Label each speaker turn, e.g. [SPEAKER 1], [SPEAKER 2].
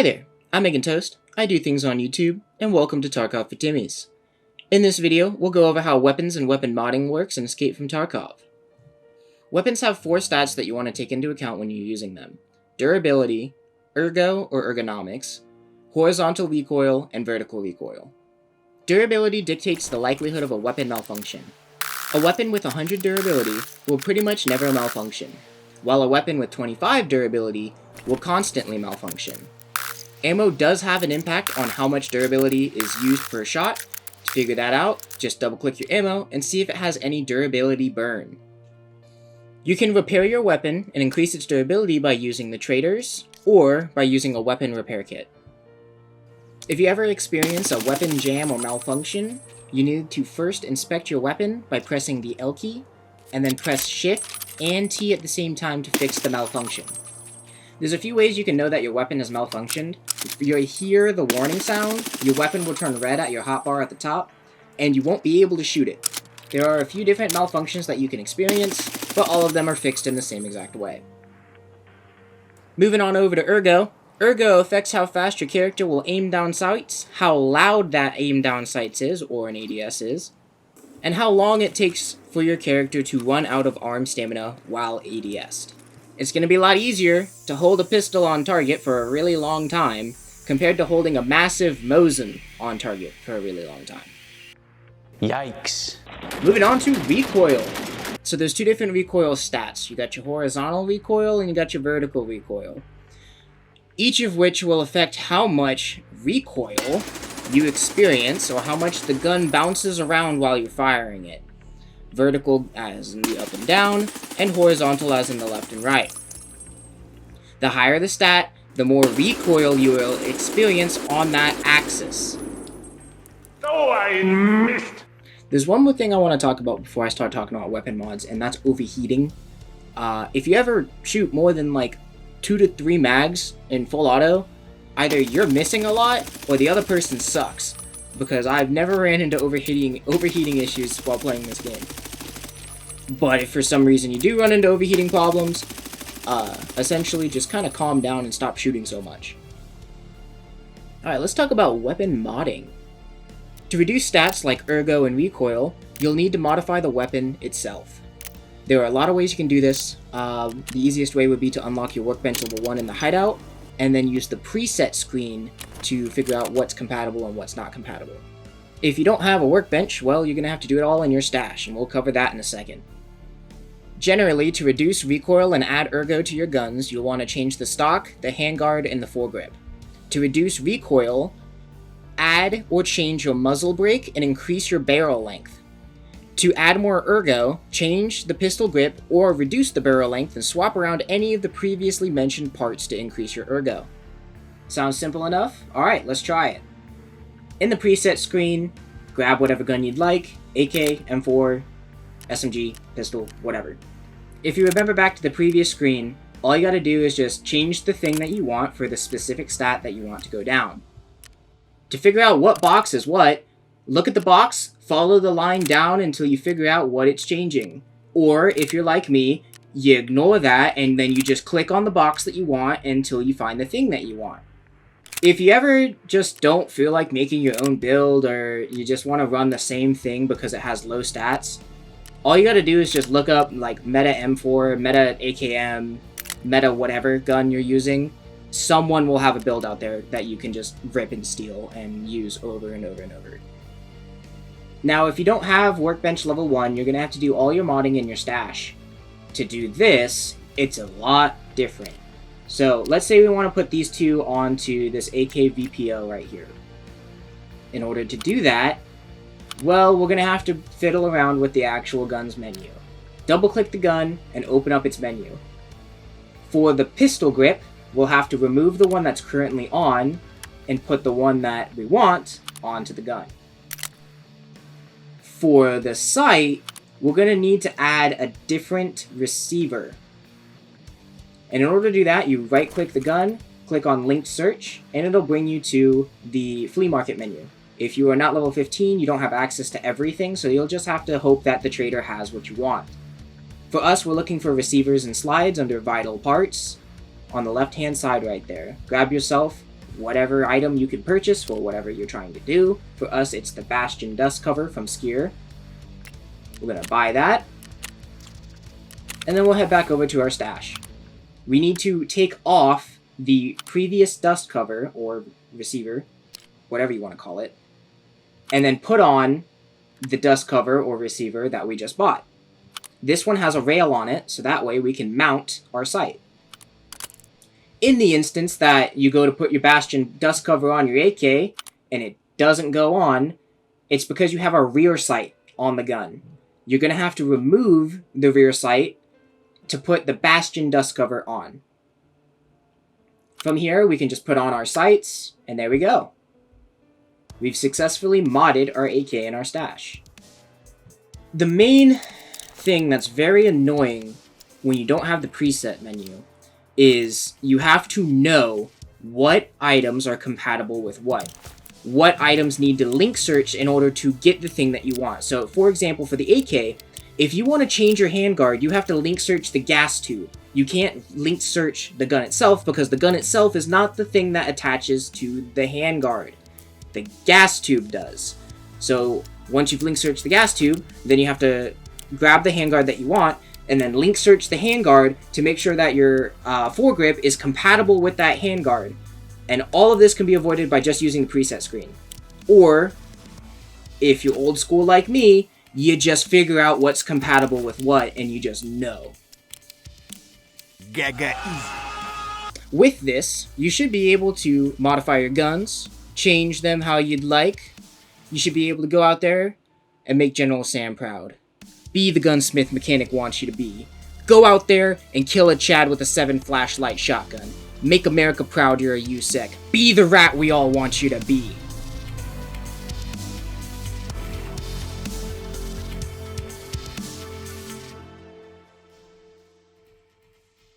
[SPEAKER 1] Hi there, I'm Megan Toast, I do things on YouTube, and welcome to Tarkov for Timmies. In this video, we'll go over how weapons and weapon modding works in Escape from Tarkov. Weapons have 4 stats that you want to take into account when you're using them: durability, ergo or ergonomics, horizontal recoil, and vertical recoil. Durability dictates the likelihood of a weapon malfunction. A weapon with 100 durability will pretty much never malfunction, while a weapon with 25 durability will constantly malfunction. Ammo does have an impact on how much durability is used per shot. To figure that out, just double click your ammo and see if it has any durability burn. You can repair your weapon and increase its durability by using the traders, or by using a weapon repair kit. If you ever experience a weapon jam or malfunction, you need to first inspect your weapon by pressing the L key, and then press Shift and T at the same time to fix the malfunction. There's a few ways you can know that your weapon has malfunctioned. If you hear the warning sound, your weapon will turn red at your hotbar at the top, and you won't be able to shoot it. There are a few different malfunctions that you can experience, but all of them are fixed in the same exact way. Moving on over to Ergo. Ergo affects how fast your character will aim down sights, how loud that aim down sights is, or an ADS is, and how long it takes for your character to run out of arm stamina while ADS'd. It's going to be a lot easier to hold a pistol on target for a really long time compared to holding a massive Mosin on target for a really long time.
[SPEAKER 2] Yikes.
[SPEAKER 1] Moving on to recoil. So there's 2 different recoil stats. You got your horizontal recoil and you got your vertical recoil. Each of which will affect how much recoil you experience or how much the gun bounces around while you're firing it. Vertical as in the up and down, and horizontal as in the left and right. The higher the stat, the more recoil you will experience on that axis.
[SPEAKER 2] Oh, I missed!
[SPEAKER 1] There's one more thing I want to talk about before I start talking about weapon mods, and that's overheating. If you ever shoot more than like 2 to 3 mags in full auto, either you're missing a lot or the other person sucks, because I've never ran into overheating issues while playing this game. But if for some reason you do run into overheating problems, essentially just kind of calm down and stop shooting so much. Alright, let's talk about weapon modding. To reduce stats like ergo and recoil, you'll need to modify the weapon itself. There are a lot of ways you can do this. The easiest way would be to unlock your workbench level 1 in the hideout, and then use the preset screen to figure out what's compatible and what's not compatible. If you don't have a workbench, well, you're going to have to do it all in your stash, and we'll cover that in a second. Generally, to reduce recoil and add ergo to your guns, you'll want to change the stock, the handguard, and the foregrip. To reduce recoil, add or change your muzzle brake and increase your barrel length. To add more ergo, change the pistol grip or reduce the barrel length and swap around any of the previously mentioned parts to increase your ergo. Sounds simple enough? Alright, let's try it. In the preset screen, grab whatever gun you'd like: AK, M4, SMG, pistol, whatever. If you remember back to the previous screen, all you gotta do is just change the thing that you want for the specific stat that you want to go down. To figure out what box is what, look at the box, follow the line down until you figure out what it's changing. Or, if you're like me, you ignore that and then you just click on the box that you want until you find the thing that you want. If you ever just don't feel like making your own build, or you just want to run the same thing because it has low stats, all you gotta do is just look up like meta M4, meta AKM, meta whatever gun you're using. Someone will have a build out there that you can just rip and steal and use over and over and over. Now, if you don't have workbench level 1, you're going to have to do all your modding in your stash. To do this, it's a lot different. So, let's say we want to put these 2 onto this AK VPO right here. In order to do that, well, we're going to have to fiddle around with the actual gun's menu. Double-click the gun and open up its menu. For the pistol grip, we'll have to remove the one that's currently on and put the one that we want onto the gun. For the sight, we're going to need to add a different receiver. And in order to do that, you right-click the gun, click on Linked Search, and it'll bring you to the flea market menu. If you are not level 15, you don't have access to everything, so you'll just have to hope that the trader has what you want. For us, we're looking for receivers and slides under Vital Parts. On the left-hand side right there, grab yourself whatever item you can purchase for whatever you're trying to do. For us, it's the Bastion dust cover from Skier. We're gonna buy that. And then we'll head back over to our stash. We need to take off the previous dust cover, or receiver, whatever you want to call it, and then put on the dust cover or receiver that we just bought. This one has a rail on it, so that way we can mount our sight. In the instance that you go to put your Bastion dust cover on your AK, and it doesn't go on, it's because you have a rear sight on the gun. You're going to have to remove the rear sight to put the Bastion dust cover on. From here, we can just put on our sights, and there we go. We've successfully modded our AK in our stash. The main thing that's very annoying when you don't have the preset menu is you have to know what items are compatible with what. What items need to link search in order to get the thing that you want. So, for example, for the AK, if you want to change your handguard, you have to link search the gas tube. You can't link search the gun itself because the gun itself is not the thing that attaches to the handguard. The gas tube does. So once you've link searched the gas tube, then you have to grab the handguard that you want and then link search the handguard to make sure that your foregrip is compatible with that handguard. And all of this can be avoided by just using the preset screen. Or, if you're old school like me, you just figure out what's compatible with what, and you just know.
[SPEAKER 3] Gaga easy.
[SPEAKER 1] With this, you should be able to modify your guns, change them how you'd like. You should be able to go out there and make General Sam proud. Be the gunsmith mechanic wants you to be. Go out there and kill a Chad with a 7 flashlight shotgun. Make America proud you're a USEC. Be the rat we all want you to be.